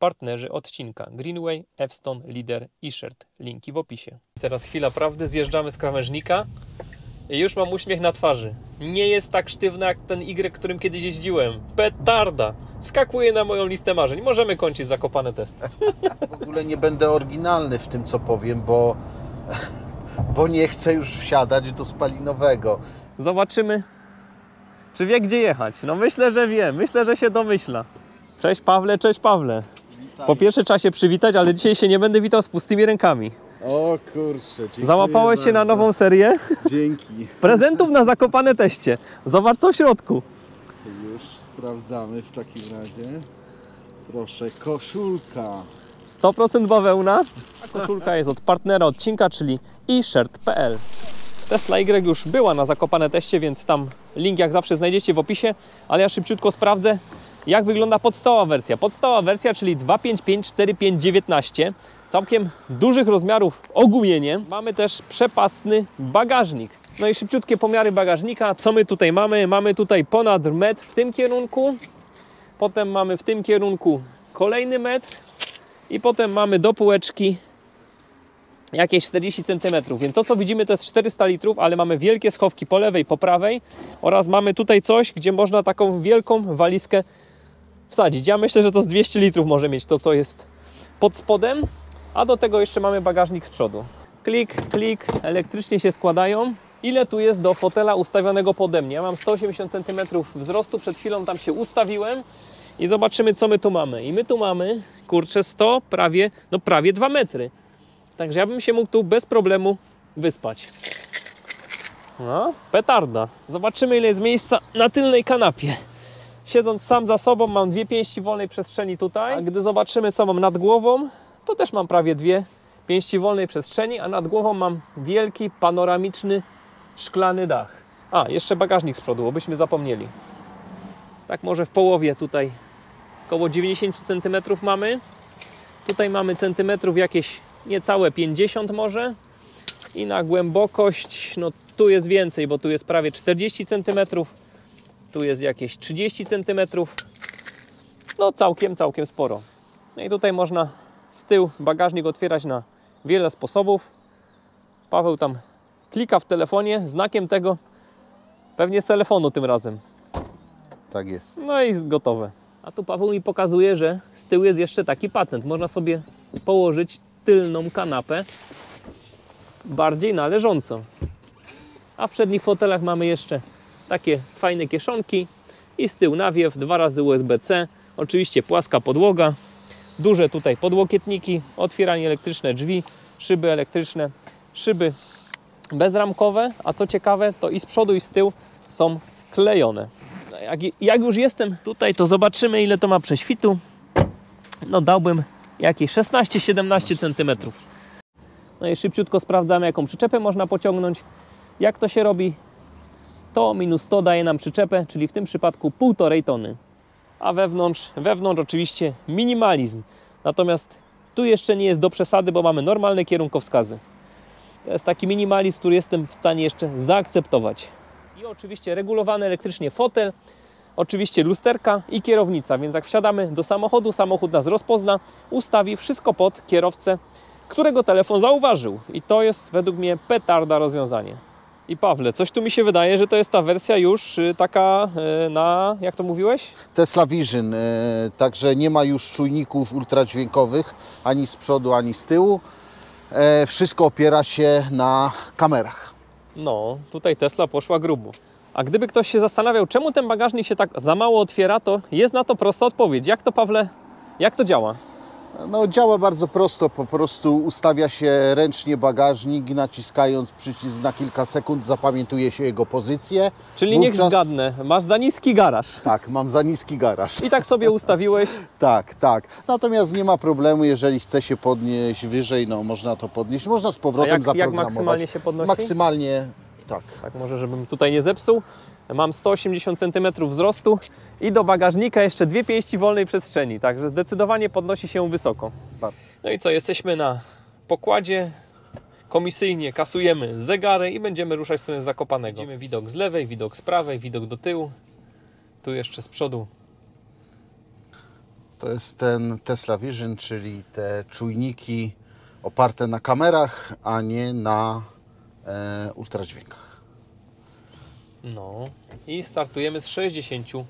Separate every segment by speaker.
Speaker 1: partnerzy odcinka Greenway, Evstone, Leader i Shirt. Linki w opisie. Teraz chwila prawdy, zjeżdżamy z krawężnika i już mam uśmiech na twarzy. Nie jest tak sztywna jak ten Y, którym kiedyś jeździłem. Petarda! Wskakuje na moją listę marzeń. Możemy kończyć zakopane testy.
Speaker 2: W ogóle nie będę oryginalny w tym, co powiem, bo nie chcę już wsiadać do spalinowego.
Speaker 1: Zobaczymy, czy wie, gdzie jechać. No myślę, że wie. Myślę, że się domyśla. Cześć Pawle, cześć Pawle.
Speaker 2: Witaj.
Speaker 1: Po pierwsze trzeba się przywitać, ale dzisiaj się nie będę witał z pustymi rękami.
Speaker 2: O kurczę, dziękuję.
Speaker 1: Załapałeś się na
Speaker 2: bardzo.
Speaker 1: nową serię
Speaker 2: Dzięki.
Speaker 1: prezentów na zakopane teście. Zobacz, co w środku.
Speaker 2: Już sprawdzamy w takim razie. Proszę, koszulka.
Speaker 1: 100% bawełna. A koszulka jest od partnera odcinka, czyli iShirt.pl. Tesla Y już była na zakopane teście, więc tam link jak zawsze znajdziecie w opisie, ale ja szybciutko sprawdzę, jak wygląda podstawowa wersja. Podstawowa wersja, czyli 255/4519, całkiem dużych rozmiarów ogumienie. Mamy też przepastny bagażnik. No i szybciutkie pomiary bagażnika. Co my tutaj mamy? Mamy tutaj ponad metr w tym kierunku, potem mamy w tym kierunku kolejny metr i potem mamy do półeczki jakieś 40 cm, więc to co widzimy to jest 400 litrów, ale mamy wielkie schowki po lewej, po prawej oraz mamy tutaj coś, gdzie można taką wielką walizkę wsadzić. Ja myślę, że to z 200 litrów może mieć to, co jest pod spodem, a do tego jeszcze mamy bagażnik z przodu. Klik, klik, elektrycznie się składają. Ile tu jest do fotela ustawionego pode mnie? Ja mam 180 cm wzrostu, przed chwilą tam się ustawiłem i zobaczymy, co my tu mamy. I my tu mamy, kurczę, prawie 2 metry. Także ja bym się mógł tu bez problemu wyspać. No, petarda. Zobaczymy, ile jest miejsca na tylnej kanapie. Siedząc sam za sobą, mam 2 pięści wolnej przestrzeni tutaj. A gdy zobaczymy, co mam nad głową, to też mam prawie 2 pięści wolnej przestrzeni, a nad głową mam wielki, panoramiczny, szklany dach. A, jeszcze bagażnik z przodu, bo byśmy zapomnieli. Tak może w połowie tutaj około 90 cm mamy. Tutaj mamy centymetrów jakieś niecałe 50 może. I na głębokość, no tu jest więcej, bo tu jest prawie 40 cm. Tu jest jakieś 30 cm. No całkiem sporo. No i tutaj można z tyłu bagażnik otwierać na wiele sposobów. Paweł tam klika w telefonie, znakiem tego pewnie z telefonu tym razem.
Speaker 2: Tak jest.
Speaker 1: No i gotowe. A tu Paweł mi pokazuje, że z tyłu jest jeszcze taki patent. Można sobie położyć tylną kanapę bardziej na leżąco. A w przednich fotelach mamy jeszcze takie fajne kieszonki i z tyłu nawiew, 2 razy USB-C. Oczywiście płaska podłoga, duże tutaj podłokietniki, otwieranie elektryczne drzwi, szyby elektryczne, szyby bezramkowe, a co ciekawe, to i z przodu i z tyłu są klejone. Jak już jestem tutaj, to zobaczymy, ile to ma prześwitu. No dałbym jakieś 16-17 cm. No i szybciutko sprawdzamy, jaką przyczepę można pociągnąć. Jak to się robi? To minus 100 daje nam przyczepę, czyli w tym przypadku 1,5 tony. A wewnątrz oczywiście minimalizm. Natomiast tu jeszcze nie jest do przesady, bo mamy normalne kierunkowskazy. To jest taki minimalizm, który jestem w stanie jeszcze zaakceptować. I oczywiście regulowany elektrycznie fotel, oczywiście lusterka i kierownica, więc jak wsiadamy do samochodu, samochód nas rozpozna, ustawi wszystko pod kierowcę, którego telefon zauważył. I to jest według mnie petarda rozwiązanie. I Pawle, coś tu mi się wydaje, że to jest ta wersja już taka na, jak to mówiłeś?
Speaker 2: Tesla Vision, także nie ma już czujników ultradźwiękowych ani z przodu, ani z tyłu. Wszystko opiera się na kamerach.
Speaker 1: No, tutaj Tesla poszła grubo. A gdyby ktoś się zastanawiał, czemu ten bagażnik się tak za mało otwiera, to jest na to prosta odpowiedź. Jak to, Pawle, jak to działa?
Speaker 2: No, działa bardzo prosto, po prostu ustawia się ręcznie bagażnik, naciskając przycisk na kilka sekund zapamiętuje się jego pozycję.
Speaker 1: Czyli niech zgadnę, masz za niski garaż.
Speaker 2: Tak, mam za niski garaż.
Speaker 1: I tak sobie ustawiłeś.
Speaker 2: Tak, tak. Natomiast nie ma problemu, jeżeli chce się podnieść wyżej, no można to podnieść. Można z powrotem zaprogramować.
Speaker 1: Jak maksymalnie się podnosi?
Speaker 2: Maksymalnie, tak.
Speaker 1: Tak, może żebym tutaj nie zepsuł. Mam 180 cm wzrostu i do bagażnika jeszcze 2 pięści wolnej przestrzeni, także zdecydowanie podnosi się wysoko.
Speaker 2: Bardzo.
Speaker 1: No i co, jesteśmy na pokładzie, komisyjnie kasujemy zegary i będziemy ruszać w stronę Zakopanego. Widzimy widok z lewej, widok z prawej, widok do tyłu, tu jeszcze z przodu
Speaker 2: To jest ten Tesla Vision, czyli te czujniki oparte na kamerach, a nie na ultradźwiękach.
Speaker 1: No i startujemy z 60%.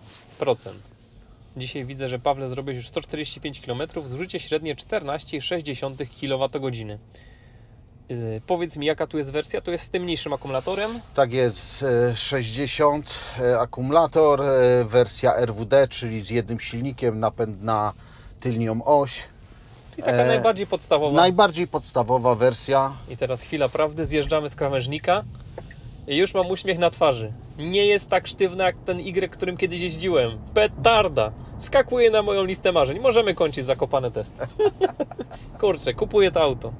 Speaker 1: Dzisiaj widzę, że Pawle zrobiłeś już 145 km, zużycie średnie 14,6 kWh. Powiedz mi, jaka tu jest wersja? To jest z tym mniejszym akumulatorem?
Speaker 2: Tak jest, 60 akumulator, wersja RWD, czyli z jednym silnikiem, napęd na tylnią oś.
Speaker 1: I taka najbardziej podstawowa.
Speaker 2: Najbardziej podstawowa wersja.
Speaker 1: I teraz chwila prawdy, zjeżdżamy z krawężnika i już mam uśmiech na twarzy. Nie jest tak sztywna jak ten Y, którym kiedyś jeździłem. Petarda! Wskakuje na moją listę marzeń. Możemy kończyć Zakopane testy. Kurczę, kupuję to auto.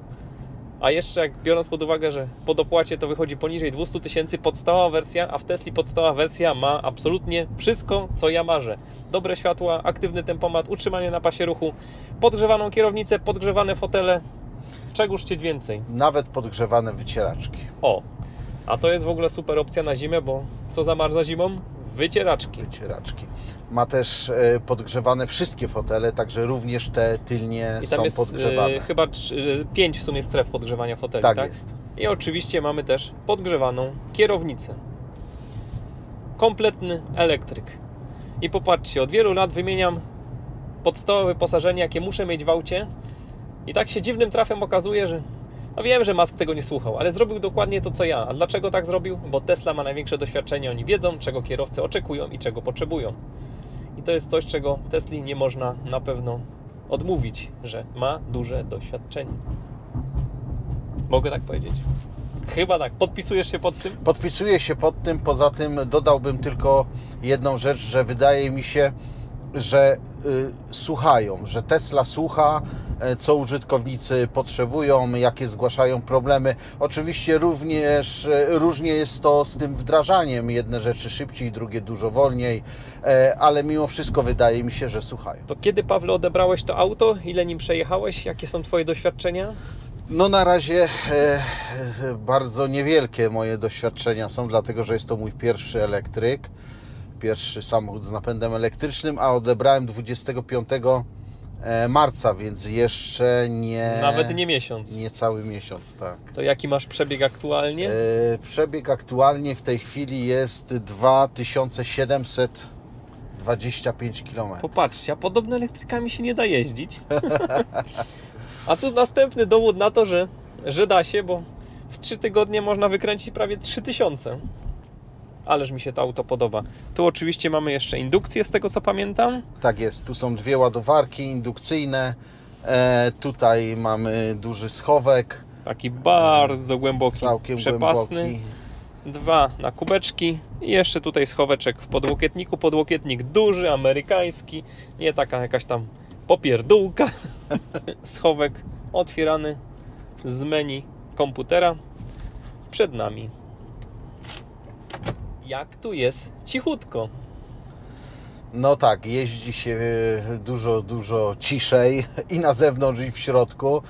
Speaker 1: A jeszcze jak biorąc pod uwagę, że po dopłacie to wychodzi poniżej 200 000, podstawowa wersja, a w Tesli podstawowa wersja ma absolutnie wszystko, co ja marzę. Dobre światła, aktywny tempomat, utrzymanie na pasie ruchu, podgrzewaną kierownicę, podgrzewane fotele. Czegoż chcieć więcej?
Speaker 2: Nawet podgrzewane wycieraczki.
Speaker 1: O, a to jest w ogóle super opcja na zimę, bo co zamarza zimą? Wycieraczki.
Speaker 2: Wycieraczki. Ma też podgrzewane wszystkie fotele, także również te tylnie
Speaker 1: I tam
Speaker 2: są
Speaker 1: jest
Speaker 2: podgrzewane.
Speaker 1: chyba 5 w sumie stref podgrzewania foteli,
Speaker 2: Tak
Speaker 1: tak?
Speaker 2: jest.
Speaker 1: I oczywiście mamy też podgrzewaną kierownicę. Kompletny elektryk. I popatrzcie, od wielu lat wymieniam podstawowe wyposażenie, jakie muszę mieć w aucie. I tak się dziwnym trafem okazuje, że no wiem, że Musk tego nie słuchał, ale zrobił dokładnie to, co ja. A dlaczego tak zrobił? Bo Tesla ma największe doświadczenie. Oni wiedzą, czego kierowcy oczekują i czego potrzebują. I to jest coś, czego Tesli nie można na pewno odmówić, że ma duże doświadczenie. Mogę tak powiedzieć? Chyba tak. Podpisujesz się pod tym?
Speaker 2: Podpisuję się pod tym, poza tym dodałbym tylko jedną rzecz, że wydaje mi się, że słuchają, że Tesla słucha, co użytkownicy potrzebują, jakie zgłaszają problemy. Oczywiście również różnie jest to z tym wdrażaniem. Jedne rzeczy szybciej, drugie dużo wolniej, ale mimo wszystko wydaje mi się, że słuchają.
Speaker 1: To kiedy, Pawle, odebrałeś to auto? Ile nim przejechałeś? Jakie są Twoje doświadczenia?
Speaker 2: No na razie bardzo niewielkie moje doświadczenia są, dlatego że jest to mój pierwszy elektryk. Pierwszy samochód z napędem elektrycznym, a odebrałem 25 marca, więc jeszcze nie...
Speaker 1: Nawet nie miesiąc.
Speaker 2: Nie cały miesiąc, tak.
Speaker 1: To jaki masz przebieg aktualnie?
Speaker 2: Przebieg aktualnie w tej chwili jest 2725 km.
Speaker 1: Popatrzcie, a podobno elektrykami się nie da jeździć. A tu następny dowód na to, że da się, bo w 3 tygodnie można wykręcić prawie 3000. Ależ mi się to auto podoba. Tu oczywiście mamy jeszcze indukcję, z tego co pamiętam.
Speaker 2: Tak jest, tu są dwie ładowarki indukcyjne. Tutaj mamy duży schowek.
Speaker 1: Taki bardzo głęboki,
Speaker 2: Całkiem
Speaker 1: przepasny.
Speaker 2: głęboki.
Speaker 1: 2 na kubeczki i jeszcze tutaj schoweczek w podłokietniku. Podłokietnik duży, amerykański, nie taka jakaś tam popierdółka. Schowek otwierany z menu komputera przed nami. Jak tu jest cichutko.
Speaker 2: No tak, jeździ się dużo ciszej i na zewnątrz, i w środku.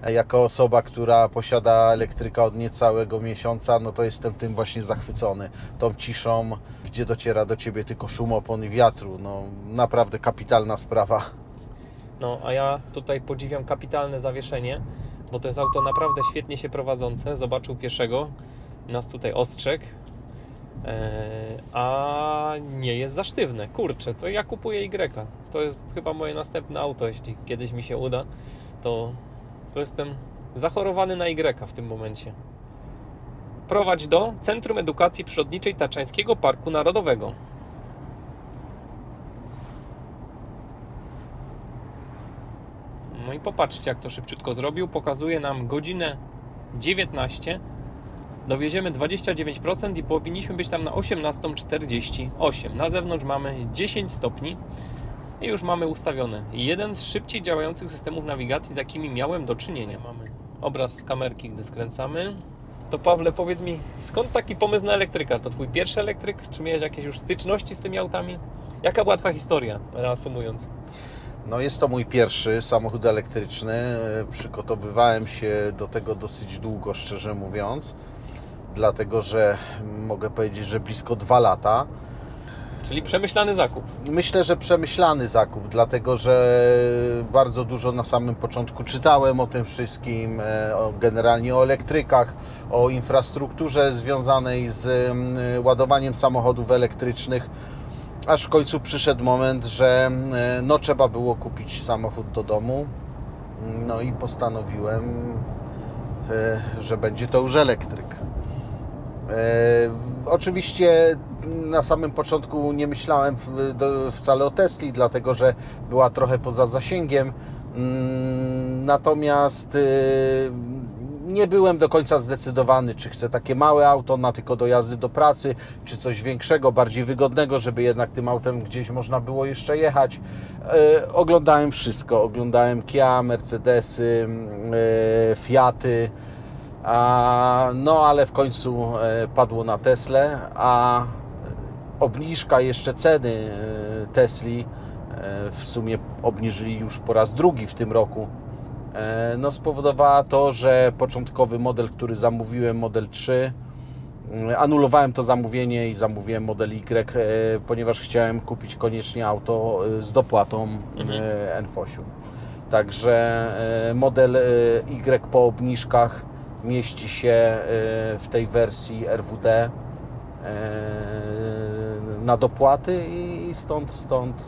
Speaker 2: Jako osoba, która posiada elektryka od niecałego miesiąca, no to jestem tym właśnie zachwycony. Tą ciszą, gdzie dociera do Ciebie tylko szum opon i wiatru. No naprawdę kapitalna sprawa.
Speaker 1: No, a ja tutaj podziwiam kapitalne zawieszenie, bo to jest auto naprawdę świetnie się prowadzące. Zobaczył pieszego, nas tutaj ostrzegł, a nie jest za sztywne. Kurczę, to ja kupuję Y. To jest chyba moje następne auto, jeśli kiedyś mi się uda, to jestem zachorowany na Y w tym momencie. Prowadź do Centrum Edukacji Przyrodniczej Tatrzańskiego Parku Narodowego. No i popatrzcie, jak to szybciutko zrobił. Pokazuje nam godzinę 19. Dowieziemy 29% i powinniśmy być tam na 18:48. Na zewnątrz mamy 10 stopni i już mamy ustawione jeden z szybciej działających systemów nawigacji, z jakimi miałem do czynienia. Mamy obraz z kamerki, gdy skręcamy. To Pawle, powiedz mi, skąd taki pomysł na elektryka? To Twój pierwszy elektryk? Czy miałeś jakieś już styczności z tymi autami? Jaka była Twoja historia, reasumując?
Speaker 2: No jest to mój pierwszy samochód elektryczny. Przygotowywałem się do tego dosyć długo, szczerze mówiąc. Dlatego, że mogę powiedzieć, że blisko 2 lata.
Speaker 1: Czyli przemyślany zakup.
Speaker 2: Myślę, że przemyślany zakup, dlatego że bardzo dużo na samym początku czytałem o tym wszystkim, generalnie o elektrykach, o infrastrukturze związanej z ładowaniem samochodów elektrycznych, aż w końcu przyszedł moment, że no, trzeba było kupić samochód do domu. No i postanowiłem, że będzie to już elektryk. Oczywiście na samym początku nie myślałem wcale o Tesli, dlatego że była trochę poza zasięgiem. Natomiast nie byłem do końca zdecydowany, czy chcę takie małe auto na tylko do jazdy do pracy, czy coś większego, bardziej wygodnego, żeby jednak tym autem gdzieś można było jeszcze jechać. Oglądałem wszystko. Oglądałem Kia, Mercedesy, Fiaty. No ale w końcu padło na Teslę, a obniżka jeszcze ceny Tesli, w sumie obniżyli już po raz drugi w tym roku, no spowodowała to, że początkowy model, który zamówiłem, model 3, anulowałem to zamówienie i zamówiłem model Y, ponieważ chciałem kupić koniecznie auto z dopłatą NFOŚ-u. Także model Y po obniżkach mieści się w tej wersji RWD na dopłaty i stąd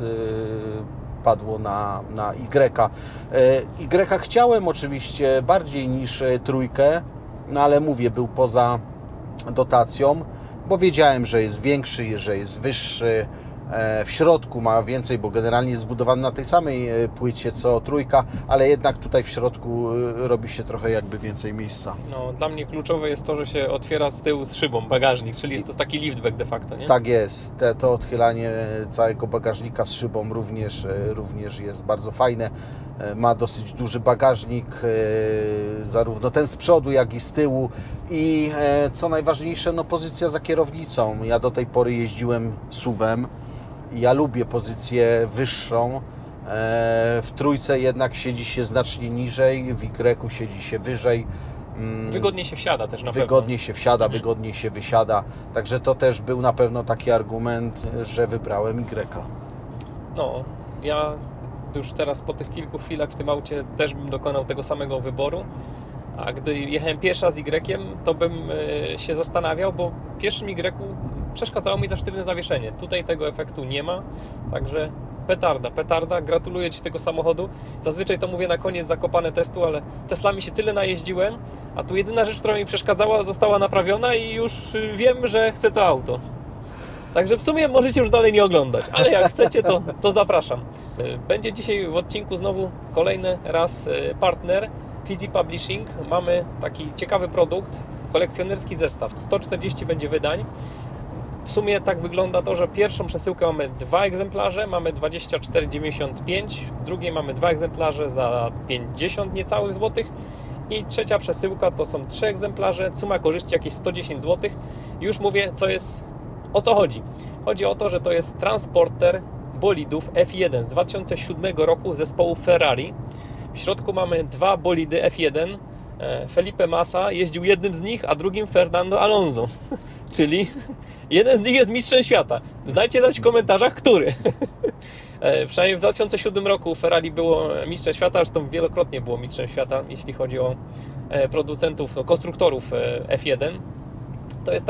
Speaker 2: padło na Y. Y chciałem oczywiście bardziej niż trójkę, no ale mówię, był poza dotacją, bo wiedziałem, że jest większy, że jest wyższy. W środku ma więcej, bo generalnie jest zbudowany na tej samej płycie co trójka, ale jednak tutaj w środku robi się trochę jakby więcej miejsca.
Speaker 1: No, dla mnie kluczowe jest to, że się otwiera z tyłu z szybą bagażnik, czyli jest to taki liftback de facto, nie?
Speaker 2: Tak jest. To odchylanie całego bagażnika z szybą również jest bardzo fajne. Ma dosyć duży bagażnik, zarówno ten z przodu, jak i z tyłu. I co najważniejsze, no pozycja za kierownicą. Ja do tej pory jeździłem SUV-em. Ja lubię pozycję wyższą. W trójce jednak siedzi się znacznie niżej, w Y siedzi się wyżej.
Speaker 1: Wygodniej się wsiada też na pewno.
Speaker 2: Wygodniej się wsiada, wygodniej się wysiada. Także to też był na pewno taki argument, że wybrałem Y.
Speaker 1: No, ja już teraz po tych kilku chwilach w tym aucie też bym dokonał tego samego wyboru. A gdy jechałem pierwsza z Y, to bym się zastanawiał, bo w pierwszym Y przeszkadzało mi za sztywne zawieszenie. Tutaj tego efektu nie ma, także petarda. Gratuluję Ci tego samochodu. Zazwyczaj to mówię na koniec zakopane testu, ale Teslami się tyle najeździła, a tu jedyna rzecz, która mi przeszkadzała, została naprawiona i już wiem, że chcę to auto. Także w sumie możecie już dalej nie oglądać, ale jak chcecie, to zapraszam. Będzie dzisiaj w odcinku znowu kolejny raz partner Fizi Publishing. Mamy taki ciekawy produkt, kolekcjonerski zestaw. 140 będzie wydań. W sumie tak wygląda to, że pierwszą przesyłkę mamy 2 egzemplarze, mamy 24,95, w drugiej mamy 2 egzemplarze za 50 niecałych złotych i trzecia przesyłka to są 3 egzemplarze, suma korzyści jakieś 110 zł. Już mówię, o co chodzi. Chodzi o to, że to jest transporter bolidów F1 z 2007 roku zespołu Ferrari. W środku mamy 2 bolidy F1. Felipe Massa jeździł jednym z nich, a drugim Fernando Alonso. Czyli jeden z nich jest mistrzem świata. Dajcie znać w komentarzach, który. Przynajmniej w 2007 roku Ferrari było mistrzem świata, zresztą wielokrotnie było mistrzem świata, jeśli chodzi o producentów, konstruktorów F1. To jest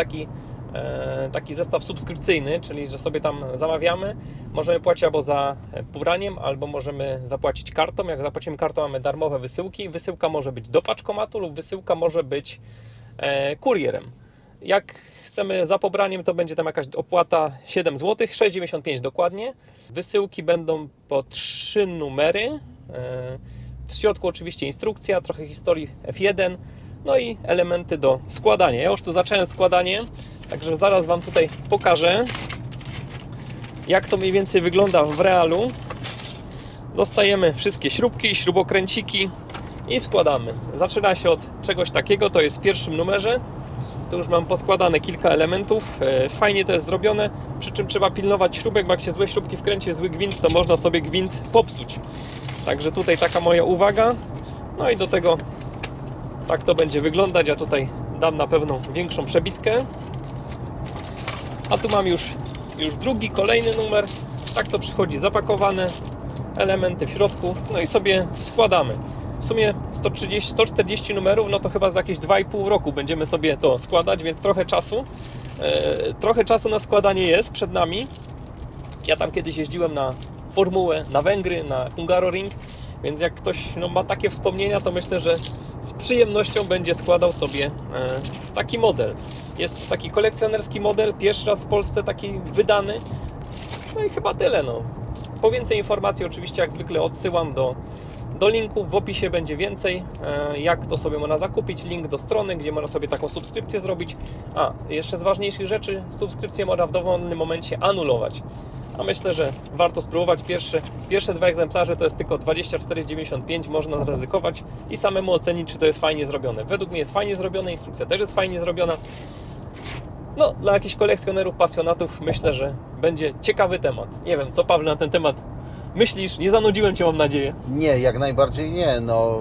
Speaker 1: taki zestaw subskrypcyjny, czyli że sobie tam zamawiamy, możemy płacić albo za pobraniem, albo możemy zapłacić kartą. Jak zapłacimy kartą, mamy darmowe wysyłki. Wysyłka może być do paczkomatu lub wysyłka może być kurierem. Jak chcemy za pobraniem, to będzie tam jakaś opłata 7 zł, 6,95 dokładnie. Wysyłki będą po 3 numery. W środku oczywiście instrukcja, trochę historii F1, no i elementy do składania. Ja już tu zacząłem składanie, także zaraz Wam tutaj pokażę, jak to mniej więcej wygląda w realu. Dostajemy wszystkie śrubki, śrubokręciki i składamy. Zaczyna się od czegoś takiego, to jest w pierwszym numerze. Tu już mam poskładane kilka elementów. Fajnie to jest zrobione, przy czym trzeba pilnować śrubek, bo jak się złe śrubki wkręci, zły gwint, to można sobie gwint popsuć. Także tutaj taka moja uwaga. No i do tego tak to będzie wyglądać. Ja tutaj dam na pewno większą przebitkę. A tu mam już już drugi, kolejny numer. Tak to przychodzi zapakowane, elementy w środku, no i sobie składamy. W sumie 140 numerów, no to chyba za jakieś 2,5 roku będziemy sobie to składać, więc trochę czasu na składanie jest przed nami. Ja tam kiedyś jeździłem na Formułę, na Węgry, na Hungaroring, więc jak ktoś ma takie wspomnienia, to myślę, że z przyjemnością będzie składał sobie taki model. Jest to taki kolekcjonerski model, pierwszy raz w Polsce taki wydany. No i chyba tyle. Po więcej informacji oczywiście jak zwykle odsyłam do linków, w opisie będzie więcej, jak to sobie można zakupić, link do strony, gdzie można sobie taką subskrypcję zrobić. A, jeszcze z ważniejszych rzeczy, subskrypcję można w dowolnym momencie anulować. A myślę, że warto spróbować. Pierwsze 2 egzemplarze to jest tylko 24,95, można zaryzykować i samemu ocenić, czy to jest fajnie zrobione. Według mnie jest fajnie zrobione, instrukcja też jest fajnie zrobiona. No, dla jakichś kolekcjonerów, pasjonatów myślę, że będzie ciekawy temat. Nie wiem, co Paweł na ten temat myślisz? Nie zanudziłem Cię, mam nadzieję.
Speaker 2: Nie, jak najbardziej nie. No,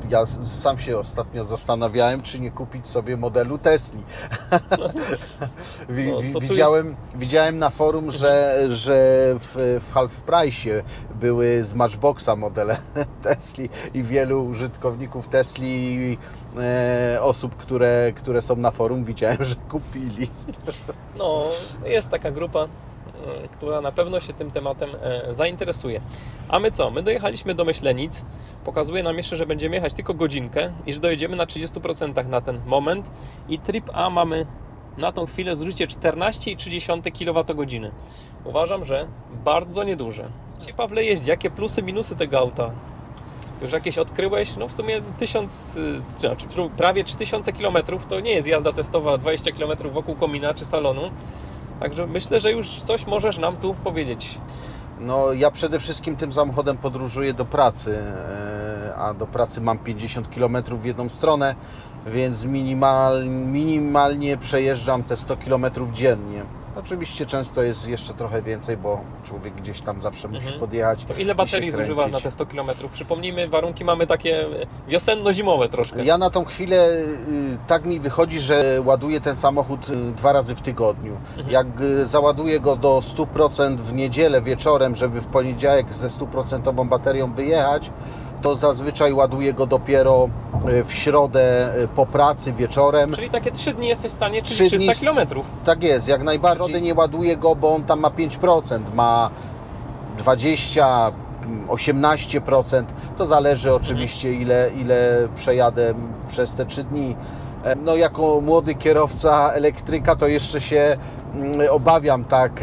Speaker 2: ja sam się ostatnio zastanawiałem, czy nie kupić sobie modelu Tesli. Widziałem na forum, że w half price'ie były z Matchboxa modele Tesli i wielu użytkowników Tesli, osób, które są na forum, widziałem, że kupili.
Speaker 1: No, jest taka grupa, która na pewno się tym tematem zainteresuje. A my co? My dojechaliśmy do Myślenic. Pokazuje nam jeszcze, że będziemy jechać tylko godzinkę i że dojedziemy na 30% na ten moment. I trip A mamy na tą chwilę zużycie 14,3 kWh. Uważam, że bardzo nieduże. Ci, Pawle, jeździ. Jakie plusy, minusy tego auta? Już jakieś odkryłeś? No w sumie prawie 3000 km to nie jest jazda testowa 20 km wokół komina czy salonu. Także myślę, że już coś możesz nam tu powiedzieć.
Speaker 2: No, ja przede wszystkim tym samochodem podróżuję do pracy, a do pracy mam 50 km w jedną stronę, więc minimalnie przejeżdżam te 100 km dziennie. Oczywiście często jest jeszcze trochę więcej, bo człowiek gdzieś tam zawsze musi podjechać.
Speaker 1: To ile baterii zużywasz na te 100 km? Przypomnijmy, warunki mamy takie wiosenno-zimowe troszkę.
Speaker 2: Ja na tą chwilę tak mi wychodzi, że ładuję ten samochód 2 razy w tygodniu. Jak załaduję go do 100% w niedzielę wieczorem, żeby w poniedziałek ze 100% baterią wyjechać, to zazwyczaj ładuję go dopiero w środę po pracy wieczorem.
Speaker 1: Czyli takie 3 dni jesteś w stanie, czyli 300 km.
Speaker 2: Tak jest, jak najbardziej. W środę nie ładuję go, bo on tam ma 5%, ma 20%, 18%. To zależy oczywiście ile przejadę przez te 3 dni. No, jako młody kierowca elektryka to jeszcze się obawiam tak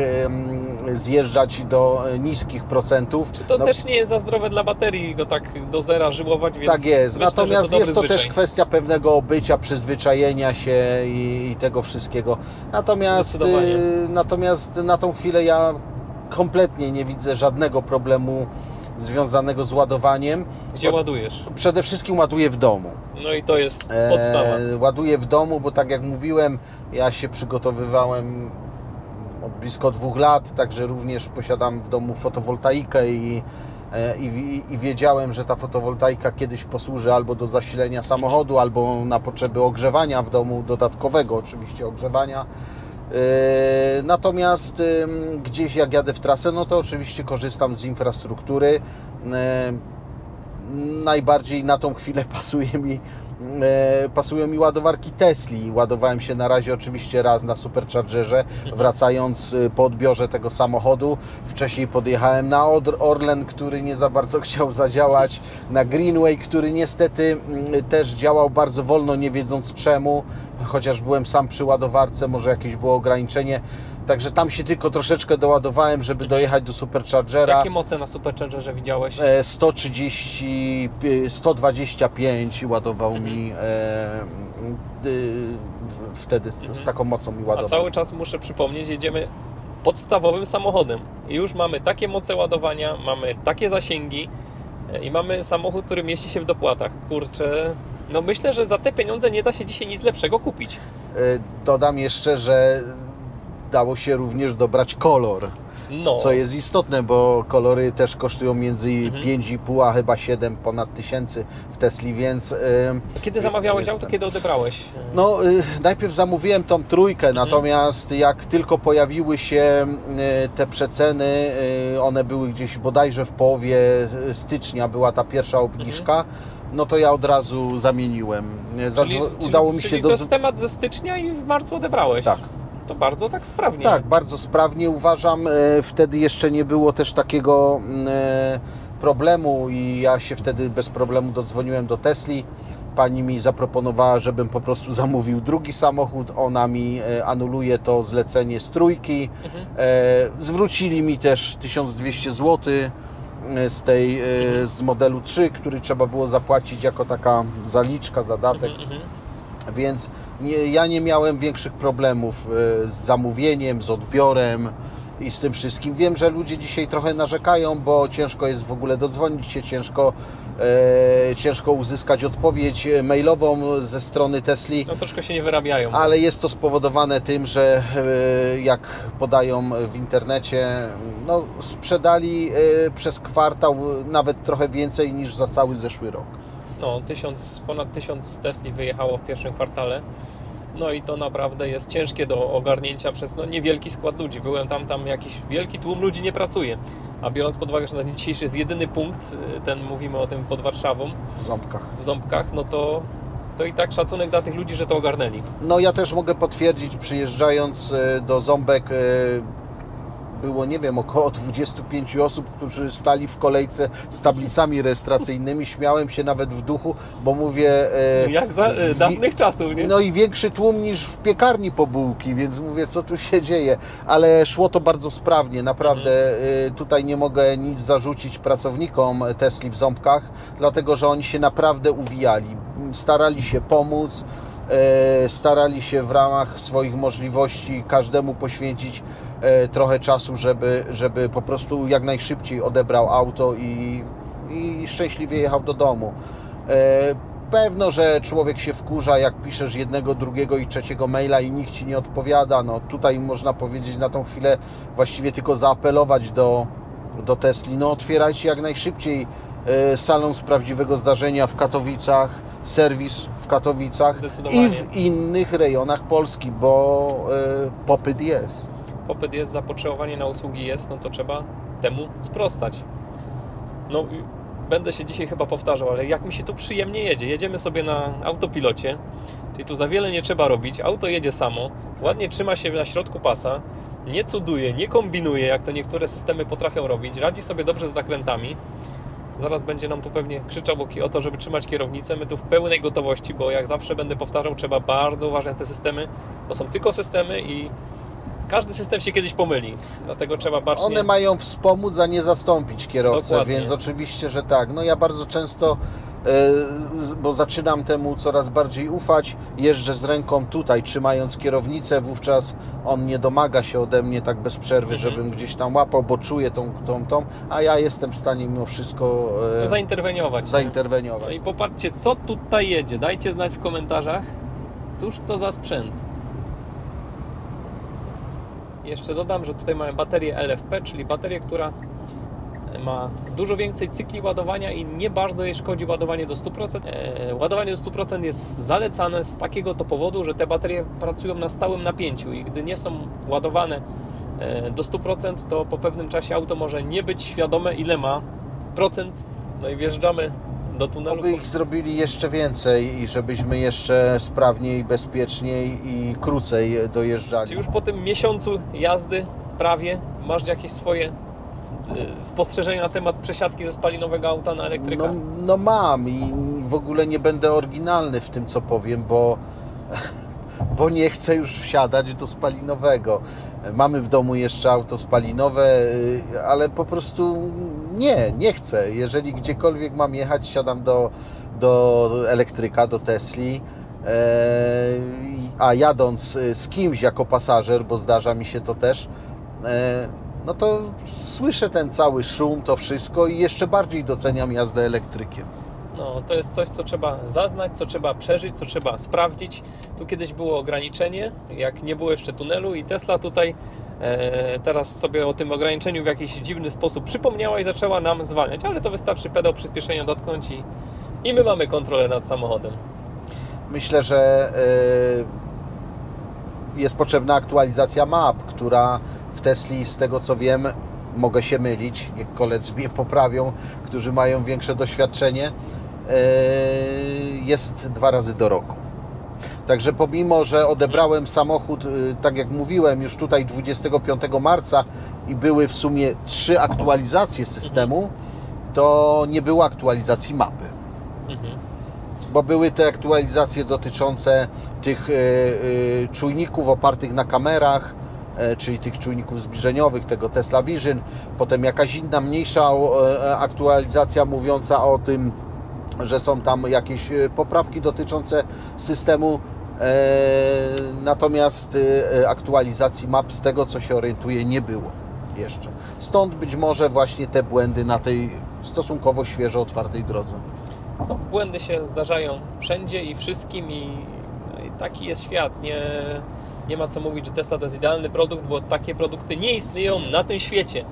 Speaker 2: zjeżdżać do niskich procentów.
Speaker 1: Czy to też nie jest za zdrowe dla baterii go tak do zera żyłować? Więc
Speaker 2: tak jest,
Speaker 1: myślę,
Speaker 2: natomiast jest to
Speaker 1: zwyczaj.
Speaker 2: też kwestia pewnego obycia, przyzwyczajenia się i tego wszystkiego. Natomiast na tą chwilę ja kompletnie nie widzę żadnego problemu związanego z ładowaniem.
Speaker 1: Gdzie ładujesz?
Speaker 2: Przede wszystkim ładuję w domu.
Speaker 1: No i to jest podstawa.
Speaker 2: Ładuję w domu, bo tak jak mówiłem, ja się przygotowywałem od blisko 2 lat, także również posiadam w domu fotowoltaikę i wiedziałem, że ta fotowoltaika kiedyś posłuży albo do zasilenia samochodu, albo na potrzeby ogrzewania w domu, dodatkowego oczywiście ogrzewania. Natomiast gdzieś jak jadę w trasę, no to oczywiście korzystam z infrastruktury. Najbardziej na tą chwilę pasują mi ładowarki Tesli. Ładowałem się na razie oczywiście raz na Superchargerze, wracając po odbiorze tego samochodu. Wcześniej podjechałem na Orlen, który nie za bardzo chciał zadziałać, na Greenway, który niestety też działał bardzo wolno, nie wiedząc czemu, chociaż byłem sam przy ładowarce, może jakieś było ograniczenie. Także tam się tylko troszeczkę doładowałem, żeby dojechać do Superchargera.
Speaker 1: Jakie moce na Superchargerze widziałeś?
Speaker 2: 125 ładował mi wtedy, z taką mocą mi ładował.
Speaker 1: A cały czas muszę przypomnieć, jedziemy podstawowym samochodem. I już mamy takie moce ładowania, mamy takie zasięgi i mamy samochód, który mieści się w dopłatach. Kurczę, no myślę, że za te pieniądze nie da się dzisiaj nic lepszego kupić.
Speaker 2: Dodam jeszcze, że dało się również dobrać kolor.
Speaker 1: No.
Speaker 2: Co jest istotne, bo kolory też kosztują między 5,5 a chyba 7 ponad tysięcy w Tesli, więc...
Speaker 1: Kiedy zamawiałeś auto, kiedy odebrałeś?
Speaker 2: No, najpierw zamówiłem tą trójkę, natomiast jak tylko pojawiły się te przeceny, one były gdzieś bodajże w połowie stycznia, była ta pierwsza obniżka, no to ja od razu zamieniłem. Udało mi się...
Speaker 1: to jest temat ze stycznia i w marcu odebrałeś?
Speaker 2: Tak.
Speaker 1: To bardzo tak sprawnie.
Speaker 2: Tak, bardzo sprawnie uważam. Wtedy jeszcze nie było też takiego problemu i ja się wtedy bez problemu dodzwoniłem do Tesli. Pani mi zaproponowała, żebym po prostu zamówił drugi samochód. Ona mi anuluje to zlecenie z trójki. Zwrócili mi też 1200 zł z modelu 3, który trzeba było zapłacić jako taka zaliczka, zadatek. Więc ja nie miałem większych problemów z zamówieniem, z odbiorem i z tym wszystkim. Wiem, że ludzie dzisiaj trochę narzekają, bo ciężko jest w ogóle dodzwonić się, ciężko uzyskać odpowiedź mailową ze strony Tesli.
Speaker 1: No troszkę się nie wyrabiają.
Speaker 2: Ale jest to spowodowane tym, że jak podają w internecie, no, sprzedali przez kwartał nawet trochę więcej niż za cały zeszły rok.
Speaker 1: No, ponad 1000 Tesli wyjechało w pierwszym kwartale. No i to naprawdę jest ciężkie do ogarnięcia przez niewielki skład ludzi. Byłem tam jakiś wielki tłum ludzi nie pracuje. A biorąc pod uwagę, że na dzień dzisiejszy jest jedyny punkt, mówimy o tym pod Warszawą, w Ząbkach, no to i tak szacunek dla tych ludzi, że to ogarnęli.
Speaker 2: No ja też mogę potwierdzić, przyjeżdżając do Ząbek, było, nie wiem, około 25 osób, którzy stali w kolejce z tablicami rejestracyjnymi. Śmiałem się nawet w duchu, bo mówię...
Speaker 1: Jak za dawnych czasów, nie?
Speaker 2: No i większy tłum niż w piekarni po bułki, więc mówię, co tu się dzieje. Ale szło to bardzo sprawnie, naprawdę. Tutaj nie mogę nic zarzucić pracownikom Tesli w Ząbkach, dlatego, że oni się naprawdę uwijali. Starali się pomóc, starali się w ramach swoich możliwości każdemu poświęcić trochę czasu, żeby po prostu jak najszybciej odebrał auto i szczęśliwie jechał do domu. Pewno, że człowiek się wkurza, jak piszesz jednego, drugiego i trzeciego maila i nikt Ci nie odpowiada. No tutaj można powiedzieć na tą chwilę właściwie tylko zaapelować do Tesli. No otwierajcie jak najszybciej salon z prawdziwego zdarzenia w Katowicach, serwis w Katowicach i w innych rejonach Polski, bo popyt jest.
Speaker 1: Popyt jest, zapotrzebowanie na usługi jest, no to trzeba temu sprostać. No będę się dzisiaj chyba powtarzał, ale jak mi się tu przyjemnie jedzie. Jedziemy sobie na autopilocie, czyli tu za wiele nie trzeba robić, auto jedzie samo, ładnie trzyma się na środku pasa, nie cuduje, nie kombinuje, jak to niektóre systemy potrafią robić, radzi sobie dobrze z zakrętami. Zaraz będzie nam tu pewnie krzyczał o to, żeby trzymać kierownicę. My tu w pełnej gotowości, bo jak zawsze będę powtarzał, trzeba bardzo uważać na te systemy. To są tylko systemy i każdy system się kiedyś pomyli. Dlatego trzeba bacznie...
Speaker 2: One mają wspomóc, a nie zastąpić kierowcę,
Speaker 1: Dokładnie.
Speaker 2: Więc oczywiście, że tak. No ja bardzo często, bo zaczynam temu coraz bardziej ufać, jeżdżę z ręką tutaj, trzymając kierownicę, wówczas on nie domaga się ode mnie tak bez przerwy, żebym gdzieś tam łapał, bo czuję tą, a ja jestem w stanie mimo wszystko
Speaker 1: zainterweniować. No i popatrzcie, co tutaj jedzie. Dajcie znać w komentarzach, cóż to za sprzęt. Jeszcze dodam, że tutaj mamy baterię LFP, czyli baterię, która ma dużo więcej cykli ładowania i nie bardzo jej szkodzi ładowanie do 100%. Ładowanie do 100% jest zalecane z takiego to powodu, że te baterie pracują na stałym napięciu i gdy nie są ładowane do 100%, to po pewnym czasie auto może nie być świadome, ile ma procent. No i wjeżdżamy do tunelu.
Speaker 2: Oby ich zrobili jeszcze więcej i żebyśmy jeszcze sprawniej, bezpieczniej i krócej dojeżdżali.
Speaker 1: Czy już po tym miesiącu jazdy prawie masz jakieś swoje spostrzeżenia na temat przesiadki ze spalinowego auta na elektryka?
Speaker 2: No mam i w ogóle nie będę oryginalny w tym, co powiem, bo nie chcę już wsiadać do spalinowego. Mamy w domu jeszcze auto spalinowe, ale po prostu nie chcę. Jeżeli gdziekolwiek mam jechać, siadam do elektryka, do Tesli, a jadąc z kimś jako pasażer, bo zdarza mi się to też, no to słyszę ten cały szum, to wszystko i jeszcze bardziej doceniam jazdę elektrykiem.
Speaker 1: No, to jest coś, co trzeba zaznać, co trzeba przeżyć, co trzeba sprawdzić. Tu kiedyś było ograniczenie, jak nie było jeszcze tunelu i Tesla tutaj teraz sobie o tym ograniczeniu w jakiś dziwny sposób przypomniała i zaczęła nam zwalniać, ale to wystarczy pedał przyspieszenia dotknąć i my mamy kontrolę nad samochodem.
Speaker 2: Myślę, że jest potrzebna aktualizacja map, która w Tesli, z tego co wiem, mogę się mylić, niech koledzy mnie poprawią, którzy mają większe doświadczenie, jest 2 razy do roku. Także pomimo, że odebrałem samochód, tak jak mówiłem, już tutaj 25 marca i były w sumie 3 aktualizacje systemu, to nie było aktualizacji mapy. Bo były te aktualizacje dotyczące tych czujników opartych na kamerach, czyli tych czujników zbliżeniowych, tego Tesla Vision, potem jakaś inna, mniejsza aktualizacja mówiąca o tym, że są tam jakieś poprawki dotyczące systemu, natomiast aktualizacji map, z tego co się orientuję, nie było jeszcze. Stąd być może właśnie te błędy na tej stosunkowo świeżo otwartej drodze.
Speaker 1: No, błędy się zdarzają wszędzie i wszystkim i taki jest świat. Nie ma co mówić, że Tesla to jest idealny produkt, bo takie produkty nie istnieją na tym świecie.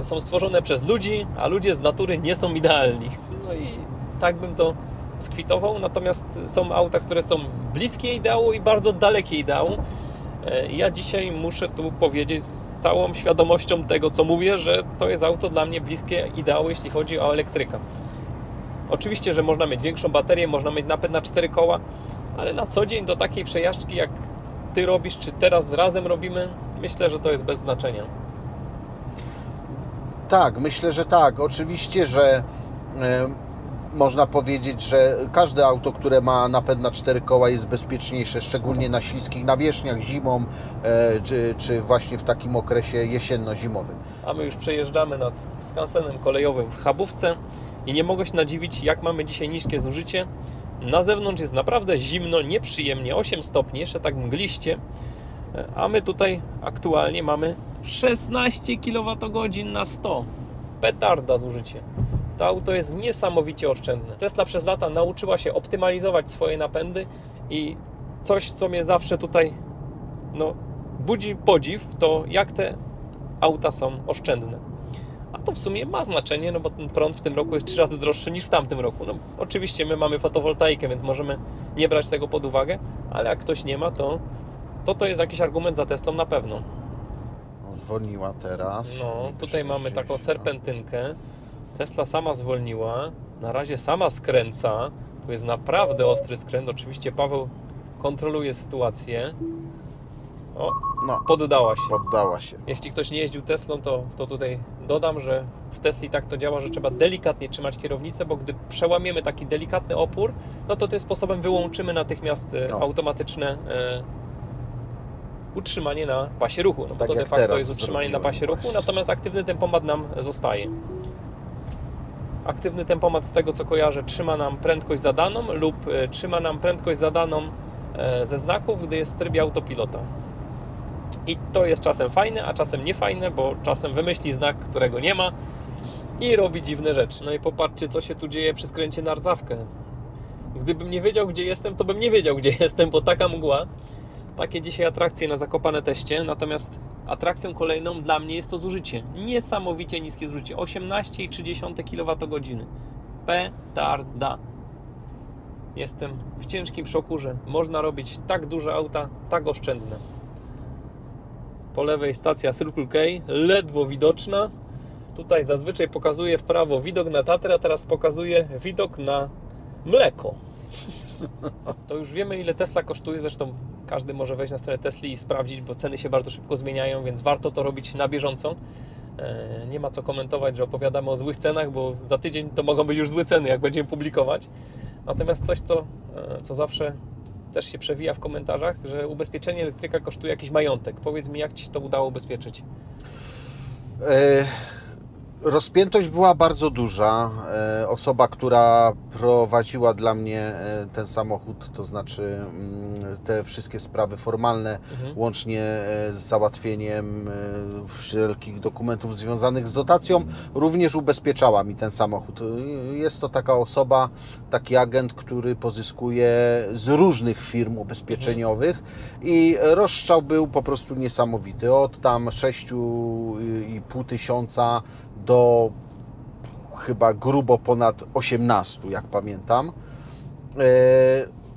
Speaker 1: Są stworzone przez ludzi, a ludzie z natury nie są idealni. No i tak bym to skwitował. Natomiast są auta, które są bliskie ideału i bardzo dalekie ideału. Ja dzisiaj muszę tu powiedzieć z całą świadomością tego, co mówię, że to jest auto dla mnie bliskie ideału, jeśli chodzi o elektryka. Oczywiście, że można mieć większą baterię, można mieć napęd na 4 koła, ale na co dzień do takiej przejażdżki, jak Ty robisz, czy teraz razem robimy, myślę, że to jest bez znaczenia.
Speaker 2: Tak, myślę, że tak. Oczywiście, że można powiedzieć, że każde auto, które ma napęd na 4 koła jest bezpieczniejsze, szczególnie na śliskich nawierzchniach zimą, czy właśnie w takim okresie jesienno-zimowym.
Speaker 1: A my już przejeżdżamy nad skansenem kolejowym w Chabówce i nie mogę się nadziwić, jak mamy dzisiaj niskie zużycie. Na zewnątrz jest naprawdę zimno, nieprzyjemnie, 8 stopni, jeszcze tak mgliście, a my tutaj aktualnie mamy 16 kWh na 100. Petarda zużycie. To auto jest niesamowicie oszczędne. Tesla przez lata nauczyła się optymalizować swoje napędy i coś, co mnie zawsze tutaj budzi podziw, to jak te auta są oszczędne. A to w sumie ma znaczenie, no bo ten prąd w tym roku jest 3 razy droższy niż w tamtym roku. No, oczywiście my mamy fotowoltaikę, więc możemy nie brać tego pod uwagę, ale jak ktoś nie ma, to jest jakiś argument za Teslą na pewno.
Speaker 2: Zwolniła teraz.
Speaker 1: No, tutaj mamy taką serpentynkę. Tesla sama zwolniła, na razie sama skręca. To jest naprawdę ostry skręt. Oczywiście Paweł kontroluje sytuację. O, poddała się.
Speaker 2: Poddała się.
Speaker 1: Jeśli ktoś nie jeździł Teslą, to tutaj dodam, że w Tesli tak to działa, że trzeba delikatnie trzymać kierownicę, bo gdy przełamiemy taki delikatny opór, no to tym sposobem wyłączymy natychmiast automatyczne utrzymanie na pasie ruchu. No bo
Speaker 2: tak
Speaker 1: to de facto jest utrzymanie na pasie ruchu, natomiast aktywny tempomat nam zostaje. Aktywny tempomat, z tego co kojarzę, trzyma nam prędkość zadaną lub trzyma nam prędkość zadaną ze znaków, gdy jest w trybie autopilota. I to jest czasem fajne, a czasem niefajne, bo czasem wymyśli znak, którego nie ma i robi dziwne rzeczy. No i popatrzcie, co się tu dzieje przy skręcie na Rdzawkę. Gdybym nie wiedział, gdzie jestem, to bym nie wiedział, gdzie jestem, bo taka mgła. Takie dzisiaj atrakcje na Zakopane teście, natomiast atrakcją kolejną dla mnie jest to zużycie. Niesamowicie niskie zużycie. 18,3 kWh. Petarda. Jestem w ciężkim szoku, że można robić tak duże auta, tak oszczędne. Po lewej stacja Circle K, ledwo widoczna. Tutaj zazwyczaj pokazuje w prawo widok na Tatrę, a teraz pokazuje widok na mleko. To już wiemy, ile Tesla kosztuje, zresztą każdy może wejść na stronę Tesli i sprawdzić, bo ceny się bardzo szybko zmieniają, więc warto to robić na bieżąco. Nie ma co komentować, że opowiadamy o złych cenach, bo za tydzień to mogą być już złe ceny, jak będziemy publikować. Natomiast coś, co zawsze też się przewija w komentarzach, że ubezpieczenie elektryka kosztuje jakiś majątek. Powiedz mi, jak Ci to udało ubezpieczyć?
Speaker 2: Rozpiętość była bardzo duża. Osoba, która prowadziła dla mnie ten samochód, to znaczy te wszystkie sprawy formalne, łącznie z załatwieniem wszelkich dokumentów związanych z dotacją, również ubezpieczała mi ten samochód. Jest to taka osoba, taki agent, który pozyskuje z różnych firm ubezpieczeniowych i rozstrzał był po prostu niesamowity. Od tam 6,5 tysiąca do chyba grubo ponad 18, jak pamiętam.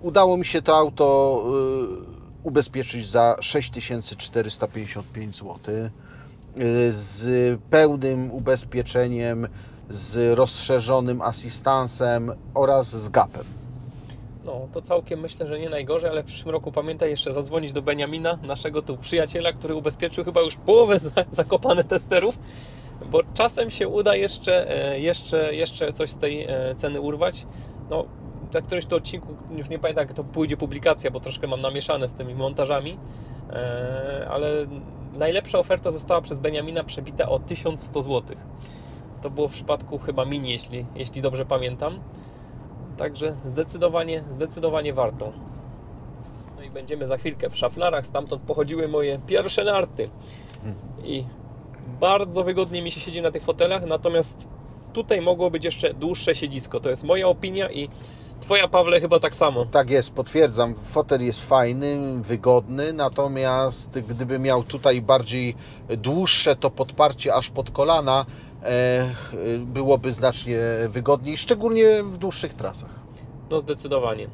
Speaker 2: Udało mi się to auto ubezpieczyć za 6455 zł z pełnym ubezpieczeniem, z rozszerzonym asystansem oraz z gapem.
Speaker 1: No, to całkiem myślę, że nie najgorzej, ale w przyszłym roku pamiętaj jeszcze zadzwonić do Beniamina, naszego tu przyjaciela, który ubezpieczył chyba już połowę zakopane testerów, bo czasem się uda jeszcze coś z tej ceny urwać. No, na którymś tu odcinku, już nie pamiętam jak to pójdzie publikacja, bo troszkę mam namieszane z tymi montażami, ale najlepsza oferta została przez Beniamina przebita o 1100 zł. To było w przypadku chyba Mini, jeśli dobrze pamiętam. Także zdecydowanie warto. No i będziemy za chwilkę w szaflarach. Stamtąd pochodziły moje pierwsze narty. I bardzo wygodnie mi się siedzi na tych fotelach, natomiast tutaj mogło być jeszcze dłuższe siedzisko. To jest moja opinia i Twoja, Pawle, chyba tak samo.
Speaker 2: Tak jest, potwierdzam. Fotel jest fajny, wygodny, natomiast gdyby miał tutaj bardziej dłuższe to podparcie aż pod kolana, byłoby znacznie wygodniej, szczególnie w dłuższych trasach.
Speaker 1: No zdecydowanie.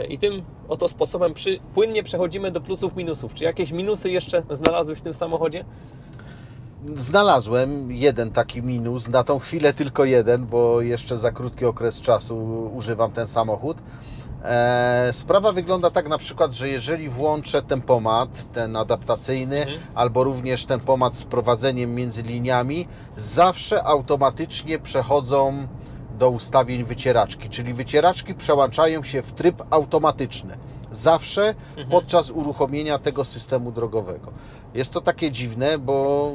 Speaker 1: I tym oto sposobem płynnie przechodzimy do plusów, minusów. Czy jakieś minusy jeszcze znalazłeś w tym samochodzie?
Speaker 2: Znalazłem jeden taki minus, na tą chwilę tylko jeden, bo jeszcze za krótki okres czasu używam ten samochód. Sprawa wygląda tak na przykład, że jeżeli włączę tempomat, ten adaptacyjny, albo również tempomat z prowadzeniem między liniami, zawsze automatycznie przechodzą do ustawień wycieraczki, czyli wycieraczki przełączają się w tryb automatyczny. Zawsze podczas uruchomienia tego systemu drogowego. Jest to takie dziwne, bo...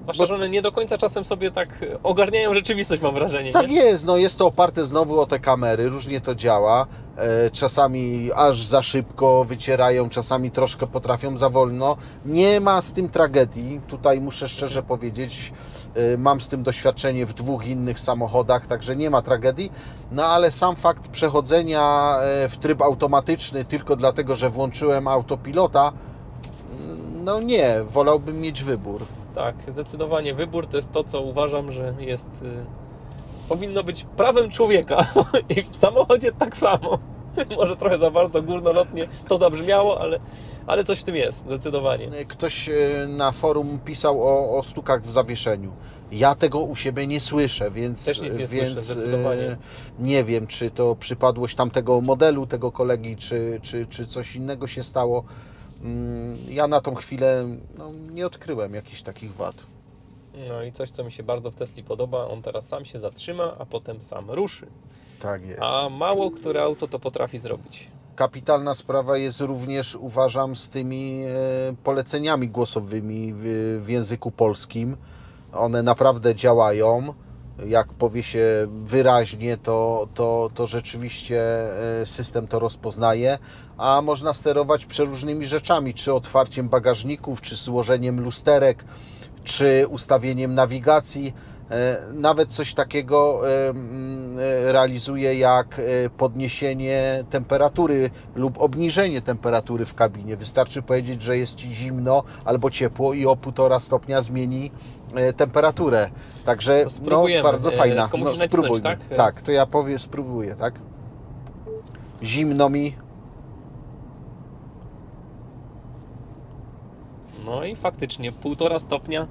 Speaker 1: Zwłaszcza, że one nie do końca czasem sobie tak ogarniają rzeczywistość, mam wrażenie.
Speaker 2: Tak
Speaker 1: nie?
Speaker 2: jest, no jest to oparte znowu o te kamery, różnie to działa. Czasami aż za szybko wycierają, czasami troszkę potrafią za wolno. Nie ma z tym tragedii, tutaj muszę szczerze powiedzieć, mam z tym doświadczenie w 2 innych samochodach, także nie ma tragedii. No ale sam fakt przechodzenia w tryb automatyczny tylko dlatego, że włączyłem autopilota, no nie, wolałbym mieć wybór.
Speaker 1: Tak, zdecydowanie wybór to jest to, co uważam, że jest... powinno być prawem człowieka i w samochodzie tak samo. Może trochę za bardzo górnolotnie to zabrzmiało, ale coś w tym jest, zdecydowanie.
Speaker 2: Ktoś na forum pisał o stukach w zawieszeniu. Ja tego u siebie nie słyszę, więc,
Speaker 1: też nic nie słyszę, zdecydowanie.
Speaker 2: Nie wiem, czy to przypadłość tamtego modelu, tego kolegi, czy coś innego się stało. Ja na tą chwilę nie odkryłem jakichś takich wad.
Speaker 1: No i coś, co mi się bardzo w Tesli podoba, on teraz sam się zatrzyma, a potem sam ruszy.
Speaker 2: Tak jest.
Speaker 1: A mało które auto to potrafi zrobić.
Speaker 2: Kapitalna sprawa jest również, uważam, z tymi poleceniami głosowymi w języku polskim. One naprawdę działają. Jak powie się wyraźnie, to rzeczywiście system to rozpoznaje, a można sterować przeróżnymi rzeczami, czy otwarciem bagażników, czy złożeniem lusterek, czy ustawieniem nawigacji. Nawet coś takiego realizuje jak podniesienie temperatury lub obniżenie temperatury w kabinie. Wystarczy powiedzieć, że jest Ci zimno albo ciepło i o 1,5 stopnia zmieni temperaturę. Także bardzo fajna.
Speaker 1: Spróbuj. Tak?
Speaker 2: Tak, to ja spróbuję, tak? Zimno mi.
Speaker 1: No i faktycznie 1,5 stopnia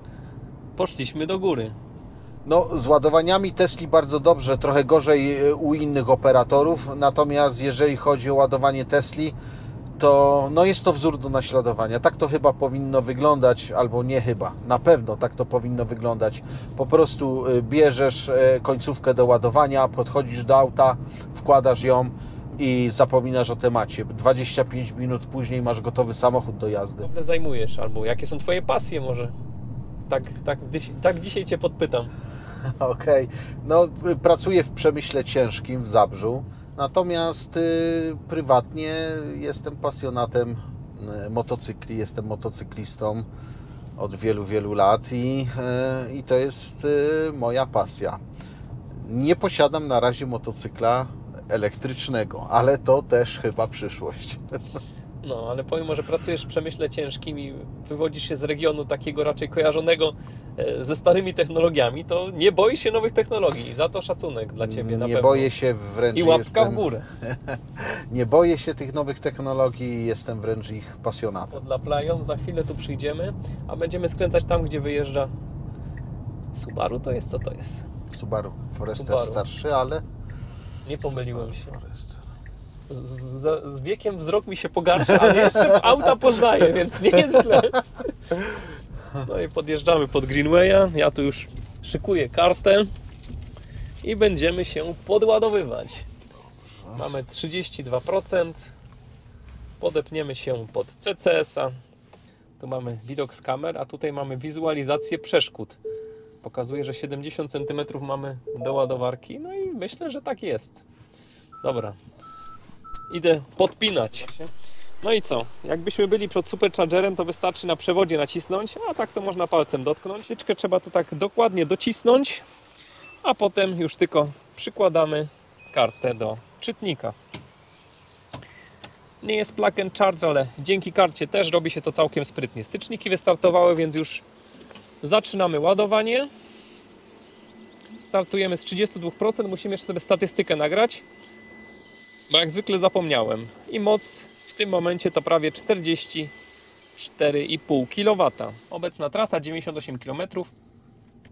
Speaker 1: poszliśmy do góry.
Speaker 2: No, z ładowaniami Tesli bardzo dobrze, trochę gorzej u innych operatorów, natomiast jeżeli chodzi o ładowanie Tesli, to jest to wzór do naśladowania. Tak to chyba powinno wyglądać, albo nie chyba, na pewno tak to powinno wyglądać. Po prostu bierzesz końcówkę do ładowania, podchodzisz do auta, wkładasz ją i zapominasz o temacie. 25 minut później masz gotowy samochód do jazdy.
Speaker 1: Zajmujesz, albo jakie są Twoje pasje może? Tak dzisiaj Cię podpytam.
Speaker 2: Okej. No, pracuję w przemyśle ciężkim w Zabrzu, natomiast prywatnie jestem pasjonatem motocykli, jestem motocyklistą od wielu, wielu lat i to jest moja pasja. Nie posiadam na razie motocykla elektrycznego, ale to też chyba przyszłość.
Speaker 1: No, ale pomimo, że pracujesz w przemyśle ciężkim i wywodzisz się z regionu takiego raczej kojarzonego ze starymi technologiami, to nie boisz się nowych technologii i za to szacunek dla Ciebie na pewno.
Speaker 2: Nie boję się, wręcz
Speaker 1: I łapka w górę.
Speaker 2: Nie boję się tych nowych technologii i jestem wręcz ich pasjonatem.
Speaker 1: Odlaplają, za chwilę tu przyjdziemy, a będziemy skręcać tam, gdzie wyjeżdża Subaru. To jest co to jest?
Speaker 2: Subaru Forester
Speaker 1: Subaru.
Speaker 2: starszy, ale...
Speaker 1: Nie pomyliłem się.
Speaker 2: Forester.
Speaker 1: Z wiekiem wzrok mi się pogarsza, ale jeszcze auta poznaję, więc nie jest źle. No i podjeżdżamy pod Greenwaya. Ja tu już szykuję kartę i będziemy się podładowywać. Mamy 32%. Podepniemy się pod CCS-a. Tu mamy widok z kamer, a tutaj mamy wizualizację przeszkód. Pokazuje, że 70 cm mamy do ładowarki. No i myślę, że tak jest. Dobra. Idę podpinać. No i co? Jakbyśmy byli przed superchargerem, to wystarczy na przewodzie nacisnąć, a tak to można palcem dotknąć. Tyczkę trzeba tu tak dokładnie docisnąć, a potem już tylko przykładamy kartę do czytnika. Nie jest plug and charge, ale dzięki karcie też robi się to całkiem sprytnie. Styczniki wystartowały, więc już zaczynamy ładowanie. Startujemy z 32%, musimy jeszcze sobie statystykę nagrać, bo jak zwykle zapomniałem. I moc w tym momencie to prawie 44,5 kW. Obecna trasa 98 km,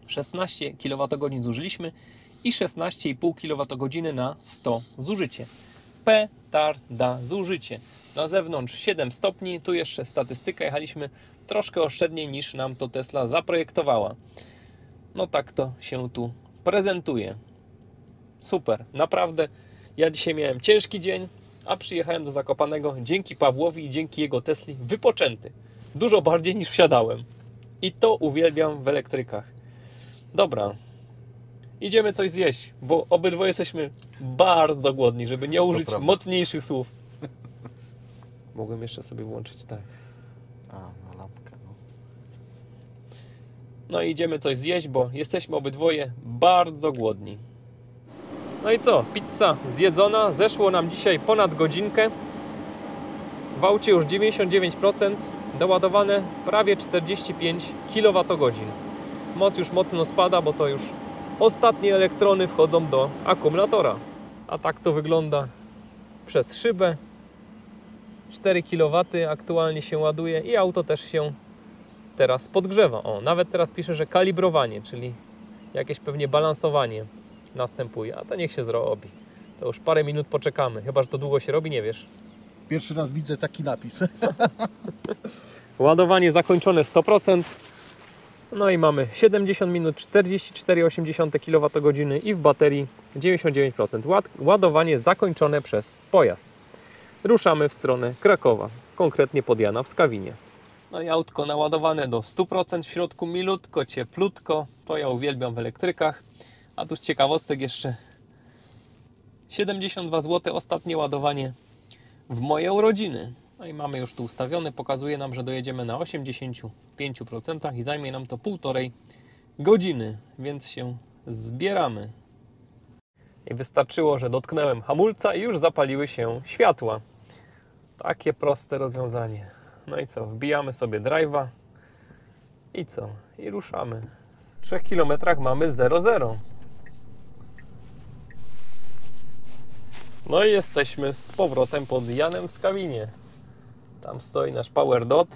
Speaker 1: 16 kWh zużyliśmy i 16,5 kWh na 100 zużycie. Petarda zużycie. Na zewnątrz 7 stopni, tu jeszcze statystyka, jechaliśmy troszkę oszczędniej niż nam to Tesla zaprojektowała. No tak to się tu prezentuje. Super, naprawdę. Ja dzisiaj miałem ciężki dzień, a przyjechałem do Zakopanego dzięki Pawłowi i dzięki jego Tesli wypoczęty. Dużo bardziej niż wsiadałem. I to uwielbiam w elektrykach. Dobra. Idziemy coś zjeść, bo obydwoje jesteśmy bardzo głodni, żeby nie użyć mocniejszych słów. Mogłem jeszcze sobie włączyć tak.
Speaker 2: A, na lampkę, no.
Speaker 1: No i idziemy coś zjeść, bo jesteśmy obydwoje bardzo głodni. No i co? Pizza zjedzona. Zeszło nam dzisiaj ponad godzinkę. W aucie już 99%. Doładowane prawie 45 kWh. Moc już mocno spada, bo to już ostatnie elektrony wchodzą do akumulatora. A tak to wygląda przez szybę. 4 kW aktualnie się ładuje i auto też się teraz podgrzewa. O, nawet teraz pisze, że kalibrowanie, czyli jakieś pewnie balansowanie następuje, a to niech się zrobi. To już parę minut poczekamy, chyba że to długo się robi, nie wiesz.
Speaker 2: Pierwszy raz widzę taki napis.
Speaker 1: Ładowanie zakończone 100%. No i mamy 70 minut, 44,8 kWh i w baterii 99%. Ładowanie zakończone przez pojazd. Ruszamy w stronę Krakowa, konkretnie pod Jana w Skawinie. No i autko naładowane do 100%, w środku milutko, cieplutko. To ja uwielbiam w elektrykach. A tu z ciekawostek jeszcze 72 zł ostatnie ładowanie w moje urodziny. No i mamy już tu ustawione, pokazuje nam, że dojedziemy na 85% i zajmie nam to 1,5 godziny, więc się zbieramy. I wystarczyło, że dotknąłem hamulca i już zapaliły się światła. Takie proste rozwiązanie. No i co, wbijamy sobie drive'a i co? I ruszamy. W 3 km mamy 0,0. No i jesteśmy z powrotem pod Janem w Skawinie. Tam stoi nasz Power Dot,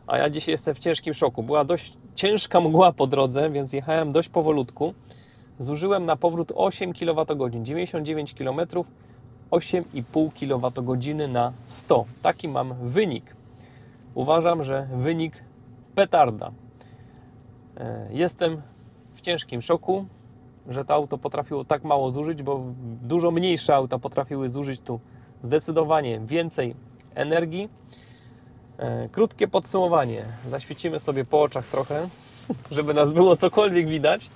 Speaker 1: a ja dzisiaj jestem w ciężkim szoku. Była dość ciężka mgła po drodze, więc jechałem dość powolutku. Zużyłem na powrót 8 kWh, 99 km, 8,5 kWh na 100. Taki mam wynik. Uważam, że wynik petarda. Jestem w ciężkim szoku, że to auto potrafiło tak mało zużyć, bo dużo mniejsze auta potrafiły zużyć tu zdecydowanie więcej energii. Krótkie podsumowanie. Zaświecimy sobie po oczach trochę. żeby nas było cokolwiek widać.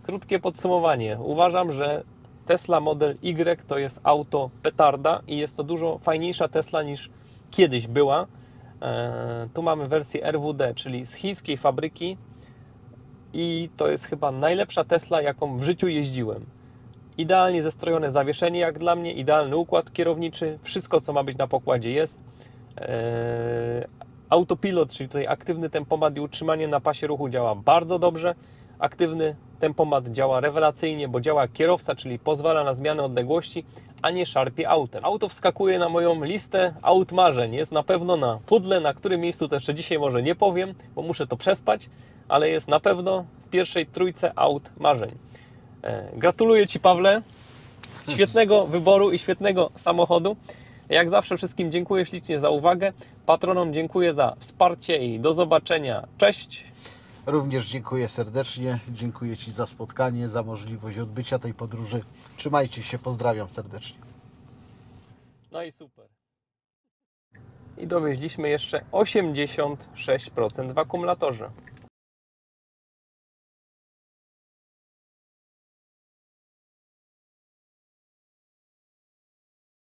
Speaker 1: Krótkie podsumowanie. Uważam, że Tesla Model Y to jest auto petarda i jest to dużo fajniejsza Tesla niż kiedyś była. Tu mamy wersję RWD, czyli z chińskiej fabryki i to jest chyba najlepsza Tesla, jaką w życiu jeździłem. Idealnie zestrojone zawieszenie jak dla mnie, idealny układ kierowniczy, wszystko co ma być na pokładzie jest. Autopilot, czyli tutaj aktywny tempomat i utrzymanie na pasie ruchu działa bardzo dobrze. Aktywny tempomat działa rewelacyjnie, bo działa jak kierowca, czyli pozwala na zmianę odległości, a nie szarpie autem. Auto wskakuje na moją listę aut marzeń. Jest na pewno na pudle, na którym miejscu to jeszcze dzisiaj może nie powiem, bo muszę to przespać, ale jest na pewno w pierwszej trójce aut marzeń. Gratuluję Ci, Pawle, świetnego wyboru i świetnego samochodu. Jak zawsze wszystkim dziękuję ślicznie za uwagę. Patronom dziękuję za wsparcie i do zobaczenia. Cześć!
Speaker 2: Również dziękuję serdecznie. Dziękuję Ci za spotkanie, za możliwość odbycia tej podróży. Trzymajcie się, pozdrawiam serdecznie.
Speaker 1: No i super. I dowieźliśmy jeszcze 86% w akumulatorze.